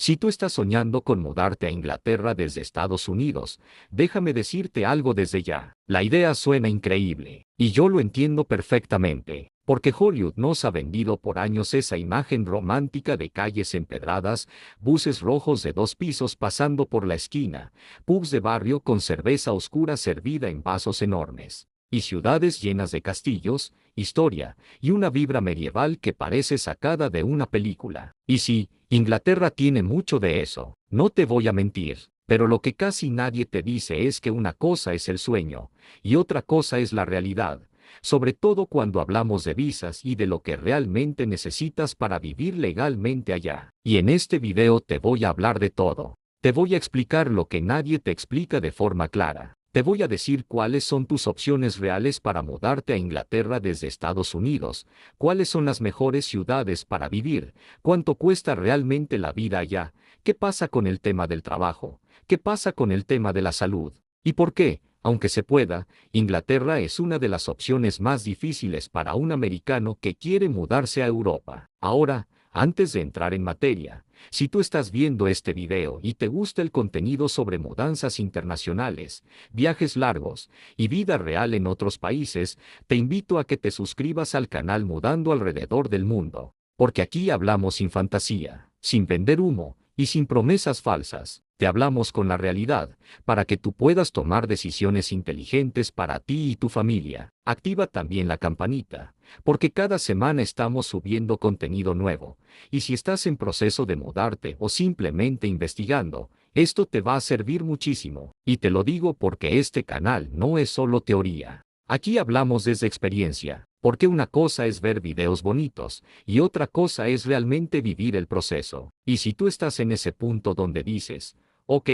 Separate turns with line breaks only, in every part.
Si tú estás soñando con mudarte a Inglaterra desde Estados Unidos, déjame decirte algo desde ya. La idea suena increíble, y yo lo entiendo perfectamente, porque Hollywood nos ha vendido por años esa imagen romántica de calles empedradas, buses rojos de 2 pisos pasando por la esquina, pubs de barrio con cerveza oscura servida en vasos enormes, y ciudades llenas de castillos, historia, y una vibra medieval que parece sacada de una película. Y sí, Inglaterra tiene mucho de eso, no te voy a mentir, pero lo que casi nadie te dice es que una cosa es el sueño, y otra cosa es la realidad, sobre todo cuando hablamos de visas y de lo que realmente necesitas para vivir legalmente allá. Y en este video te voy a hablar de todo. Te voy a explicar lo que nadie te explica de forma clara. Te voy a decir cuáles son tus opciones reales para mudarte a Inglaterra desde Estados Unidos, cuáles son las mejores ciudades para vivir, cuánto cuesta realmente la vida allá, qué pasa con el tema del trabajo, qué pasa con el tema de la salud, y por qué, aunque se pueda, Inglaterra es una de las opciones más difíciles para un americano que quiere mudarse a Europa. Ahora, antes de entrar en materia, si tú estás viendo este video y te gusta el contenido sobre mudanzas internacionales, viajes largos y vida real en otros países, te invito a que te suscribas al canal Mudando Alrededor del Mundo, porque aquí hablamos sin fantasía, sin vender humo y sin promesas falsas. Te hablamos con la realidad, para que tú puedas tomar decisiones inteligentes para ti y tu familia. Activa también la campanita, porque cada semana estamos subiendo contenido nuevo. Y si estás en proceso de mudarte o simplemente investigando, esto te va a servir muchísimo. Y te lo digo porque este canal no es solo teoría. Aquí hablamos desde experiencia, porque una cosa es ver videos bonitos, y otra cosa es realmente vivir el proceso. Y si tú estás en ese punto donde dices, ok,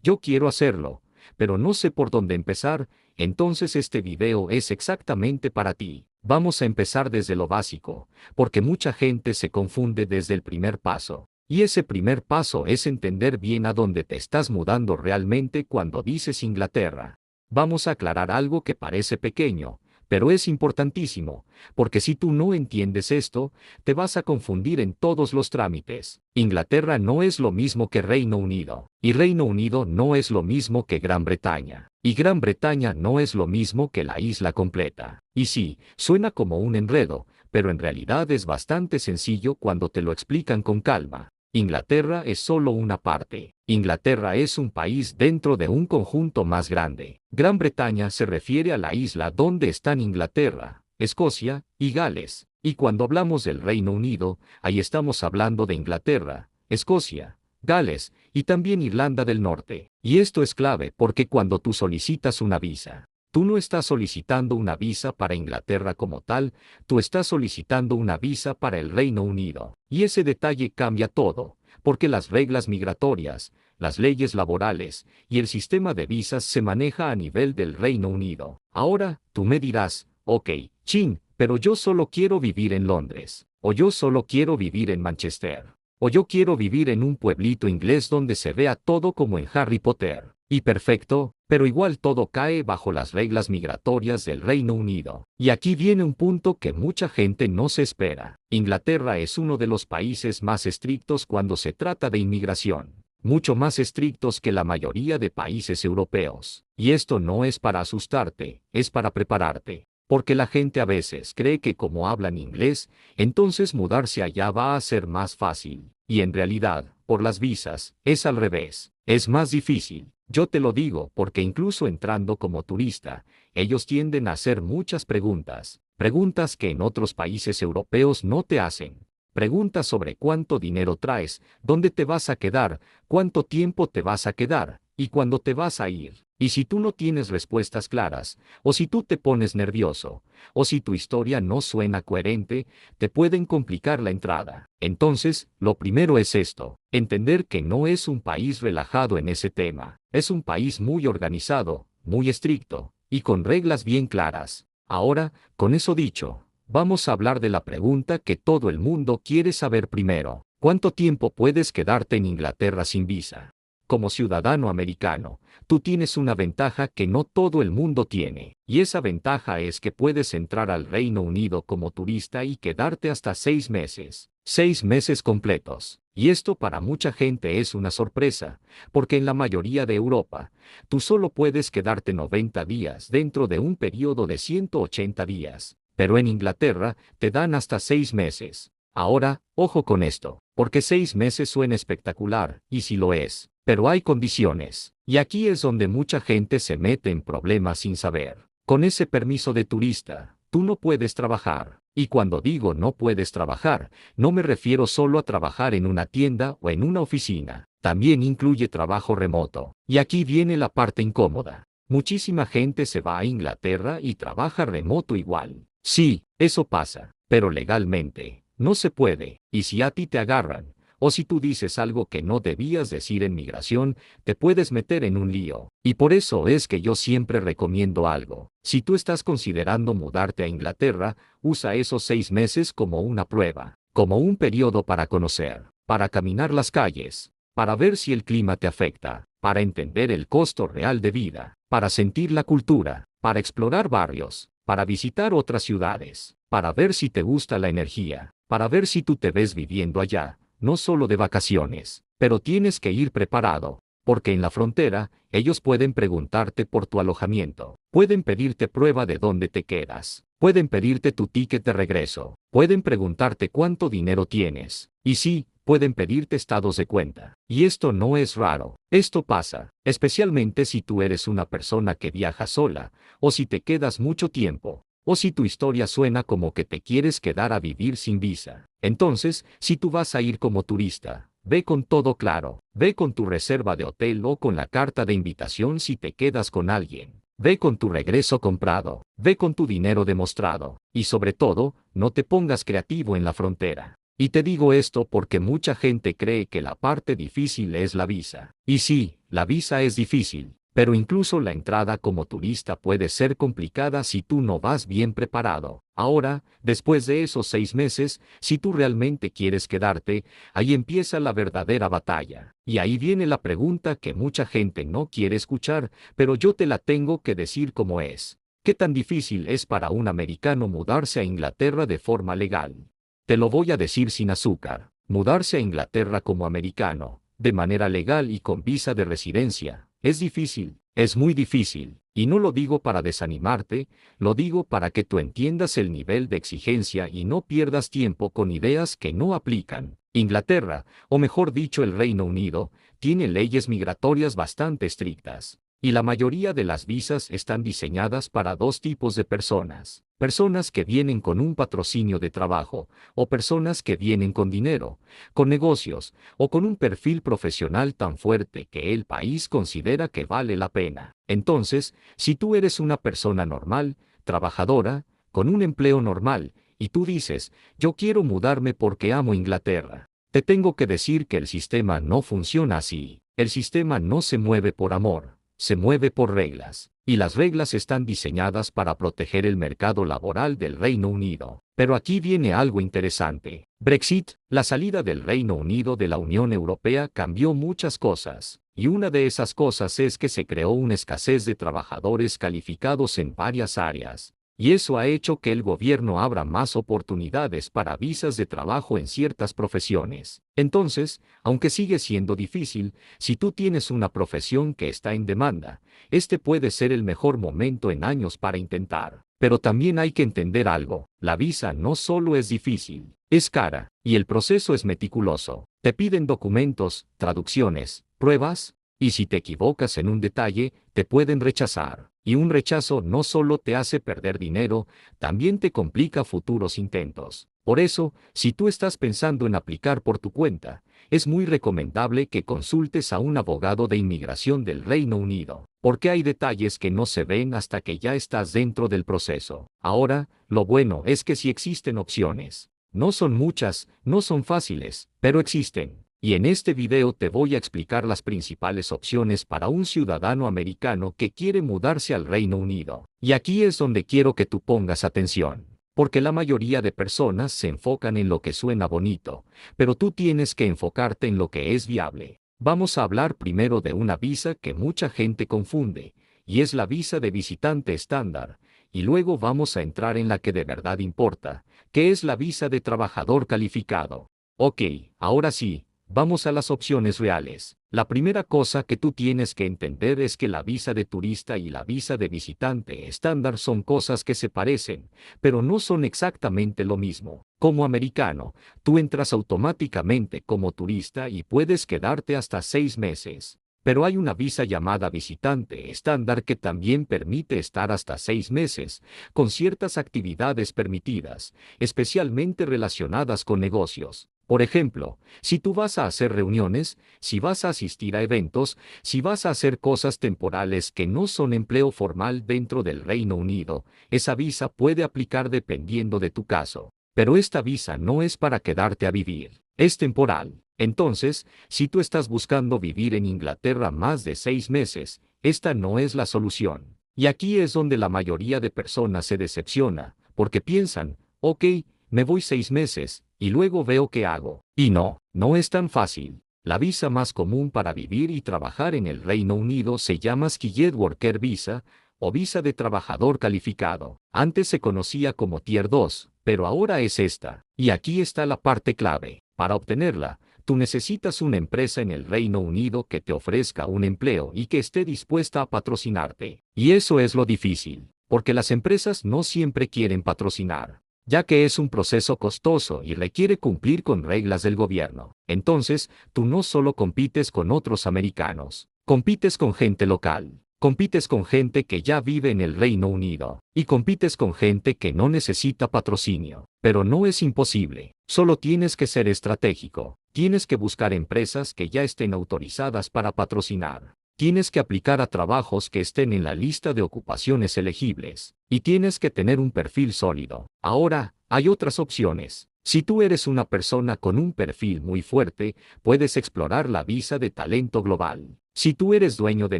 yo quiero hacerlo, pero no sé por dónde empezar, entonces este video es exactamente para ti. Vamos a empezar desde lo básico, porque mucha gente se confunde desde el primer paso. Y ese primer paso es entender bien a dónde te estás mudando realmente cuando dices Inglaterra. Vamos a aclarar algo que parece pequeño, pero es importantísimo, porque si tú no entiendes esto, te vas a confundir en todos los trámites. Inglaterra no es lo mismo que Reino Unido, y Reino Unido no es lo mismo que Gran Bretaña, y Gran Bretaña no es lo mismo que la isla completa. Y sí, suena como un enredo, pero en realidad es bastante sencillo cuando te lo explican con calma. Inglaterra es solo una parte. Inglaterra es un país dentro de un conjunto más grande. Gran Bretaña se refiere a la isla donde están Inglaterra, Escocia y Gales. Y cuando hablamos del Reino Unido, ahí estamos hablando de Inglaterra, Escocia, Gales y también Irlanda del Norte. Y esto es clave porque cuando tú solicitas una visa, tú no estás solicitando una visa para Inglaterra como tal, tú estás solicitando una visa para el Reino Unido. Y ese detalle cambia todo, porque las reglas migratorias, las leyes laborales y el sistema de visas se maneja a nivel del Reino Unido. Ahora, tú me dirás, ok, chin, pero yo solo quiero vivir en Londres, o yo solo quiero vivir en Manchester, o yo quiero vivir en un pueblito inglés donde se vea todo como en Harry Potter. Y perfecto, pero igual todo cae bajo las reglas migratorias del Reino Unido. Y aquí viene un punto que mucha gente no se espera. Inglaterra es uno de los países más estrictos cuando se trata de inmigración, mucho más estrictos que la mayoría de países europeos. Y esto no es para asustarte, es para prepararte. Porque la gente a veces cree que como hablan inglés, entonces mudarse allá va a ser más fácil. Y en realidad, por las visas, es al revés. Es más difícil. Yo te lo digo porque incluso entrando como turista, ellos tienden a hacer muchas preguntas. Preguntas que en otros países europeos no te hacen. Preguntas sobre cuánto dinero traes, dónde te vas a quedar, cuánto tiempo te vas a quedar, y cuándo te vas a ir. Y si tú no tienes respuestas claras, o si tú te pones nervioso, o si tu historia no suena coherente, te pueden complicar la entrada. Entonces, lo primero es esto, entender que no es un país relajado en ese tema. Es un país muy organizado, muy estricto, y con reglas bien claras. Ahora, con eso dicho, vamos a hablar de la pregunta que todo el mundo quiere saber primero. ¿Cuánto tiempo puedes quedarte en Inglaterra sin visa? como ciudadano americano, tú tienes una ventaja que no todo el mundo tiene, y esa ventaja es que puedes entrar al Reino Unido como turista y quedarte hasta 6 meses. 6 meses completos. Y esto para mucha gente es una sorpresa, porque en la mayoría de Europa, tú solo puedes quedarte 90 días dentro de un periodo de 180 días, pero en Inglaterra te dan hasta 6 meses. Ahora, ojo con esto, porque 6 meses suena espectacular, y sí lo es, pero hay condiciones, y aquí es donde mucha gente se mete en problemas sin saber. Con ese permiso de turista, tú no puedes trabajar, y cuando digo no puedes trabajar, no me refiero solo a trabajar en una tienda o en una oficina, también incluye trabajo remoto, y aquí viene la parte incómoda. Muchísima gente se va a Inglaterra y trabaja remoto igual. Sí, eso pasa, pero legalmente no se puede, y si a ti te agarran, o si tú dices algo que no debías decir en migración, te puedes meter en un lío. Y por eso es que yo siempre recomiendo algo. Si tú estás considerando mudarte a Inglaterra, usa esos 6 meses como una prueba, como un periodo para conocer, para caminar las calles, para ver si el clima te afecta, para entender el costo real de vida, para sentir la cultura, para explorar barrios, para visitar otras ciudades, para ver si te gusta la energía, para ver si tú te ves viviendo allá, no solo de vacaciones, pero tienes que ir preparado, porque en la frontera, ellos pueden preguntarte por tu alojamiento, pueden pedirte prueba de dónde te quedas, pueden pedirte tu ticket de regreso, pueden preguntarte cuánto dinero tienes, y sí, pueden pedirte estados de cuenta. Y esto no es raro, esto pasa, especialmente si tú eres una persona que viaja sola, o si te quedas mucho tiempo, o si tu historia suena como que te quieres quedar a vivir sin visa. Entonces, si tú vas a ir como turista, ve con todo claro, ve con tu reserva de hotel o con la carta de invitación si te quedas con alguien. Ve con tu regreso comprado, ve con tu dinero demostrado, y sobre todo, no te pongas creativo en la frontera. Y te digo esto porque mucha gente cree que la parte difícil es la visa. Y sí, la visa es difícil, pero incluso la entrada como turista puede ser complicada si tú no vas bien preparado. Ahora, después de esos 6 meses, si tú realmente quieres quedarte, ahí empieza la verdadera batalla. Y ahí viene la pregunta que mucha gente no quiere escuchar, pero yo te la tengo que decir como es. ¿Qué tan difícil es para un americano mudarse a Inglaterra de forma legal? Te lo voy a decir sin azúcar. Mudarse a Inglaterra como americano, de manera legal y con visa de residencia, es difícil, es muy difícil, y no lo digo para desanimarte, lo digo para que tú entiendas el nivel de exigencia y no pierdas tiempo con ideas que no aplican. Inglaterra, o mejor dicho el Reino Unido, tiene leyes migratorias bastante estrictas. Y la mayoría de las visas están diseñadas para dos tipos de personas. Personas que vienen con un patrocinio de trabajo, o personas que vienen con dinero, con negocios, o con un perfil profesional tan fuerte que el país considera que vale la pena. Entonces, si tú eres una persona normal, trabajadora, con un empleo normal, y tú dices, yo quiero mudarme porque amo Inglaterra, te tengo que decir que el sistema no funciona así. El sistema no se mueve por amor. Se mueve por reglas, y las reglas están diseñadas para proteger el mercado laboral del Reino Unido. Pero aquí viene algo interesante. Brexit, la salida del Reino Unido de la Unión Europea cambió muchas cosas, y una de esas cosas es que se creó una escasez de trabajadores calificados en varias áreas. Y eso ha hecho que el gobierno abra más oportunidades para visas de trabajo en ciertas profesiones. Entonces, aunque sigue siendo difícil, si tú tienes una profesión que está en demanda, este puede ser el mejor momento en años para intentar. Pero también hay que entender algo, la visa no solo es difícil, es cara, y el proceso es meticuloso. Te piden documentos, traducciones, pruebas, y si te equivocas en un detalle, te pueden rechazar. Y un rechazo no solo te hace perder dinero, también te complica futuros intentos. Por eso, si tú estás pensando en aplicar por tu cuenta, es muy recomendable que consultes a un abogado de inmigración del Reino Unido, porque hay detalles que no se ven hasta que ya estás dentro del proceso. Ahora, lo bueno es que sí existen opciones. No son muchas, no son fáciles, pero existen. Y en este video te voy a explicar las principales opciones para un ciudadano americano que quiere mudarse al Reino Unido. Y aquí es donde quiero que tú pongas atención, porque la mayoría de personas se enfocan en lo que suena bonito, pero tú tienes que enfocarte en lo que es viable. Vamos a hablar primero de una visa que mucha gente confunde, y es la visa de visitante estándar, y luego vamos a entrar en la que de verdad importa, que es la visa de trabajador calificado. Ok, ahora sí, vamos a las opciones reales. La primera cosa que tú tienes que entender es que la visa de turista y la visa de visitante estándar son cosas que se parecen, pero no son exactamente lo mismo. Como americano, tú entras automáticamente como turista y puedes quedarte hasta 6 meses. Pero hay una visa llamada visitante estándar que también permite estar hasta 6 meses, con ciertas actividades permitidas, especialmente relacionadas con negocios. Por ejemplo, si tú vas a hacer reuniones, si vas a asistir a eventos, si vas a hacer cosas temporales que no son empleo formal dentro del Reino Unido, esa visa puede aplicar dependiendo de tu caso. Pero esta visa no es para quedarte a vivir, es temporal. Entonces, si tú estás buscando vivir en Inglaterra más de 6 meses, esta no es la solución. Y aquí es donde la mayoría de personas se decepciona, porque piensan, ok, me voy 6 meses, y luego veo qué hago. Y no es tan fácil. La visa más común para vivir y trabajar en el Reino Unido se llama Skilled Worker Visa, o visa de trabajador calificado. Antes se conocía como Tier 2, pero ahora es esta. Y aquí está la parte clave. Para obtenerla, tú necesitas una empresa en el Reino Unido que te ofrezca un empleo y que esté dispuesta a patrocinarte. Y eso es lo difícil, porque las empresas no siempre quieren patrocinar, ya que es un proceso costoso y requiere cumplir con reglas del gobierno. Entonces, tú no solo compites con otros americanos, compites con gente local. Compites con gente que ya vive en el Reino Unido, y compites con gente que no necesita patrocinio. Pero no es imposible, solo tienes que ser estratégico, tienes que buscar empresas que ya estén autorizadas para patrocinar, tienes que aplicar a trabajos que estén en la lista de ocupaciones elegibles, y tienes que tener un perfil sólido. Ahora, hay otras opciones. Si tú eres una persona con un perfil muy fuerte, puedes explorar la visa de talento global. Si tú eres dueño de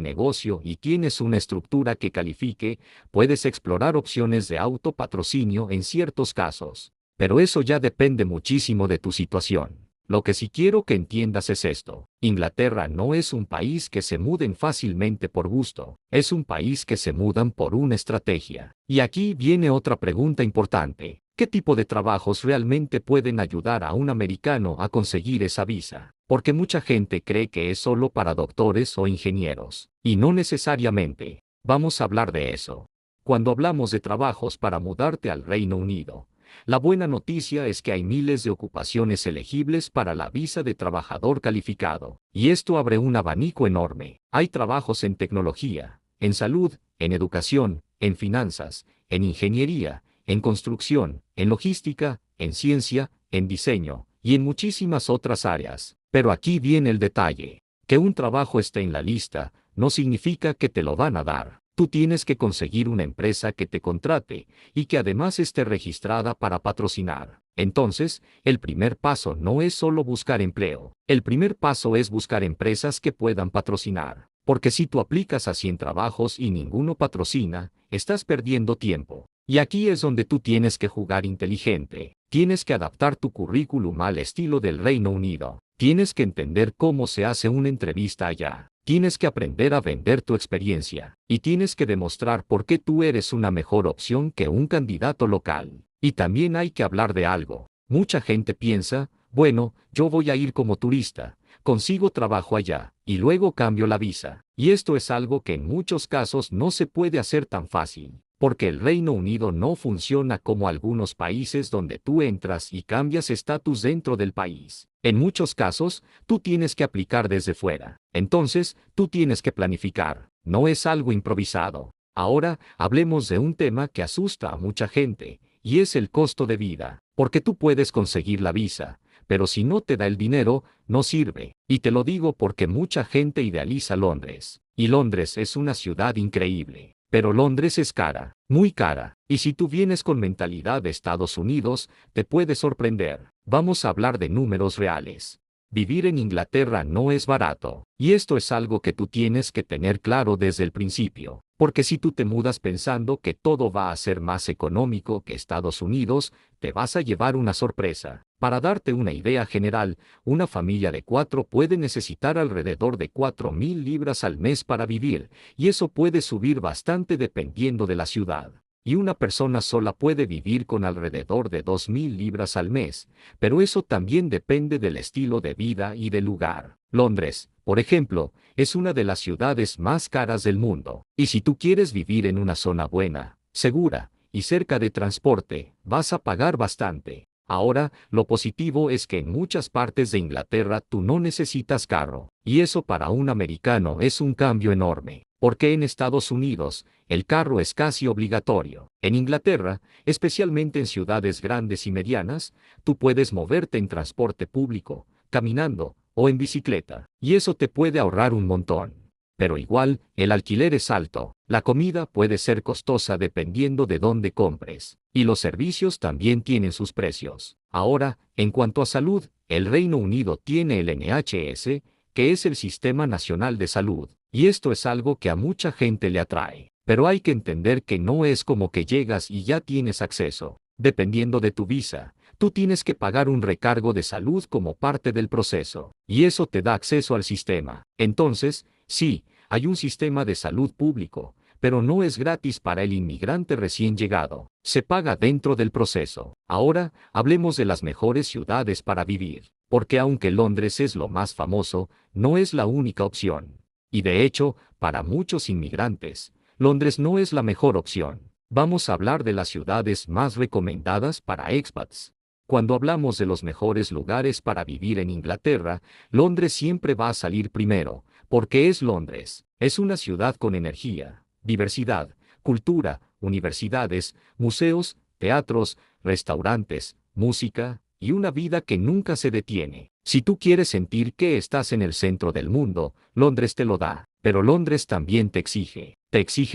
negocio y tienes una estructura que califique, puedes explorar opciones de autopatrocinio en ciertos casos. Pero eso ya depende muchísimo de tu situación. Lo que sí quiero que entiendas es esto. Inglaterra no es un país que se muden fácilmente por gusto, es un país que se mudan por una estrategia. Y aquí viene otra pregunta importante. ¿Qué tipo de trabajos realmente pueden ayudar a un americano a conseguir esa visa? Porque mucha gente cree que es solo para doctores o ingenieros, y no necesariamente. Vamos a hablar de eso. Cuando hablamos de trabajos para mudarte al Reino Unido, la buena noticia es que hay miles de ocupaciones elegibles para la visa de trabajador calificado, y esto abre un abanico enorme. Hay trabajos en tecnología, en salud, en educación, en finanzas, en ingeniería, en construcción, en logística, en ciencia, en diseño, y en muchísimas otras áreas. Pero aquí viene el detalle. Que un trabajo esté en la lista, no significa que te lo van a dar. Tú tienes que conseguir una empresa que te contrate, y que además esté registrada para patrocinar. Entonces, el primer paso no es solo buscar empleo. El primer paso es buscar empresas que puedan patrocinar. Porque si tú aplicas a 100 trabajos y ninguno patrocina, estás perdiendo tiempo. Y aquí es donde tú tienes que jugar inteligente. Tienes que adaptar tu currículum al estilo del Reino Unido. Tienes que entender cómo se hace una entrevista allá. Tienes que aprender a vender tu experiencia. Y tienes que demostrar por qué tú eres una mejor opción que un candidato local. Y también hay que hablar de algo. Mucha gente piensa, bueno, yo voy a ir como turista, consigo trabajo allá, y luego cambio la visa. Y esto es algo que en muchos casos no se puede hacer tan fácil. Porque el Reino Unido no funciona como algunos países donde tú entras y cambias estatus dentro del país. En muchos casos, tú tienes que aplicar desde fuera. Entonces, tú tienes que planificar. No es algo improvisado. Ahora, hablemos de un tema que asusta a mucha gente, y es el costo de vida. Porque tú puedes conseguir la visa, pero si no te da el dinero, no sirve. Y te lo digo porque mucha gente idealiza Londres. Y Londres es una ciudad increíble. Pero Londres es cara, muy cara, y si tú vienes con mentalidad de Estados Unidos, te puede sorprender. Vamos a hablar de números reales. Vivir en Inglaterra no es barato. Y esto es algo que tú tienes que tener claro desde el principio. Porque si tú te mudas pensando que todo va a ser más económico que Estados Unidos, te vas a llevar una sorpresa. Para darte una idea general, una familia de 4 puede necesitar alrededor de 4.000 libras al mes para vivir, y eso puede subir bastante dependiendo de la ciudad. Y una persona sola puede vivir con alrededor de 2.000 libras al mes, pero eso también depende del estilo de vida y del lugar. Londres, por ejemplo, es una de las ciudades más caras del mundo. Y si tú quieres vivir en una zona buena, segura y cerca de transporte, vas a pagar bastante. Ahora, lo positivo es que en muchas partes de Inglaterra tú no necesitas carro, y eso para un americano es un cambio enorme. Porque en Estados Unidos, el carro es casi obligatorio. En Inglaterra, especialmente en ciudades grandes y medianas, tú puedes moverte en transporte público, caminando o en bicicleta, y eso te puede ahorrar un montón. Pero igual, el alquiler es alto, la comida puede ser costosa dependiendo de dónde compres, y los servicios también tienen sus precios. Ahora, en cuanto a salud, el Reino Unido tiene el NHS, que es el Sistema Nacional de Salud, y esto es algo que a mucha gente le atrae. Pero hay que entender que no es como que llegas y ya tienes acceso. Dependiendo de tu visa, tú tienes que pagar un recargo de salud como parte del proceso, y eso te da acceso al sistema. Entonces, sí, hay un sistema de salud público, pero no es gratis para el inmigrante recién llegado. Se paga dentro del proceso. Ahora, hablemos de las mejores ciudades para vivir, porque aunque Londres es lo más famoso, no es la única opción. Y de hecho, para muchos inmigrantes, Londres no es la mejor opción. Vamos a hablar de las ciudades más recomendadas para expats. Cuando hablamos de los mejores lugares para vivir en Inglaterra, Londres siempre va a salir primero, porque es Londres. Es una ciudad con energía, diversidad, cultura, universidades, museos, teatros, restaurantes, música, y una vida que nunca se detiene. Si tú quieres sentir que estás en el centro del mundo, Londres te lo da. Pero Londres también te exige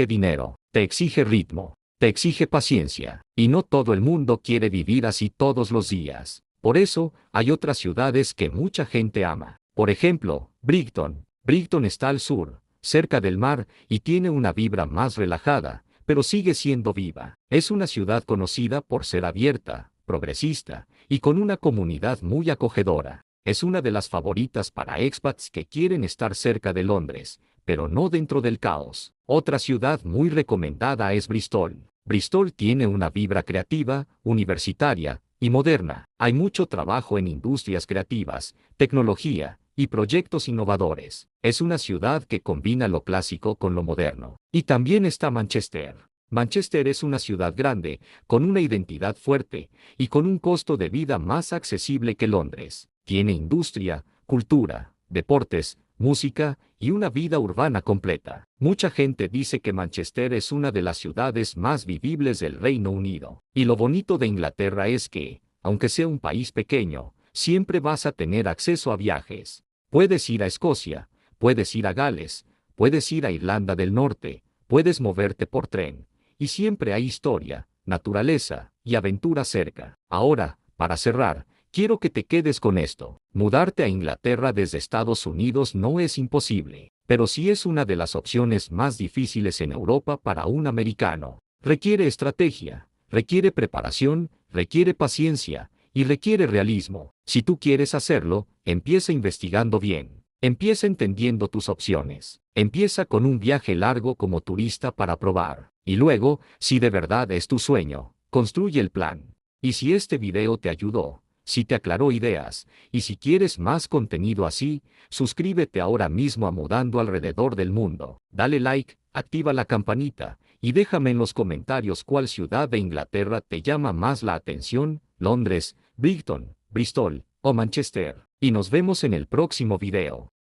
dinero, te exige ritmo, te exige paciencia, y no todo el mundo quiere vivir así todos los días. Por eso, hay otras ciudades que mucha gente ama. Por ejemplo, Brighton. Brighton está al sur, cerca del mar, y tiene una vibra más relajada, pero sigue siendo viva. Es una ciudad conocida por ser abierta, progresista, y con una comunidad muy acogedora. Es una de las favoritas para expats que quieren estar cerca de Londres, pero no dentro del caos. Otra ciudad muy recomendada es Bristol. Bristol tiene una vibra creativa, universitaria y moderna. Hay mucho trabajo en industrias creativas, tecnología y proyectos innovadores. Es una ciudad que combina lo clásico con lo moderno. Y también está Manchester. Manchester es una ciudad grande, con una identidad fuerte y con un costo de vida más accesible que Londres. Tiene industria, cultura, deportes, música y una vida urbana completa. Mucha gente dice que Manchester es una de las ciudades más vivibles del Reino Unido. Y lo bonito de Inglaterra es que, aunque sea un país pequeño, siempre vas a tener acceso a viajes. Puedes ir a Escocia, puedes ir a Gales, puedes ir a Irlanda del Norte, puedes moverte por tren. Y siempre hay historia, naturaleza y aventura cerca. Ahora, para cerrar, quiero que te quedes con esto. Mudarte a Inglaterra desde Estados Unidos no es imposible, pero sí es una de las opciones más difíciles en Europa para un americano. Requiere estrategia, requiere preparación, requiere paciencia y requiere realismo. Si tú quieres hacerlo, empieza investigando bien. Empieza entendiendo tus opciones. Empieza con un viaje largo como turista para probar. Y luego, si de verdad es tu sueño, construye el plan. Y si este video te ayudó, si te aclaró ideas, y si quieres más contenido así, suscríbete ahora mismo a Mudando Alrededor del Mundo. Dale like, activa la campanita, y déjame en los comentarios cuál ciudad de Inglaterra te llama más la atención, Londres, Brighton, Bristol o Manchester. Y nos vemos en el próximo video.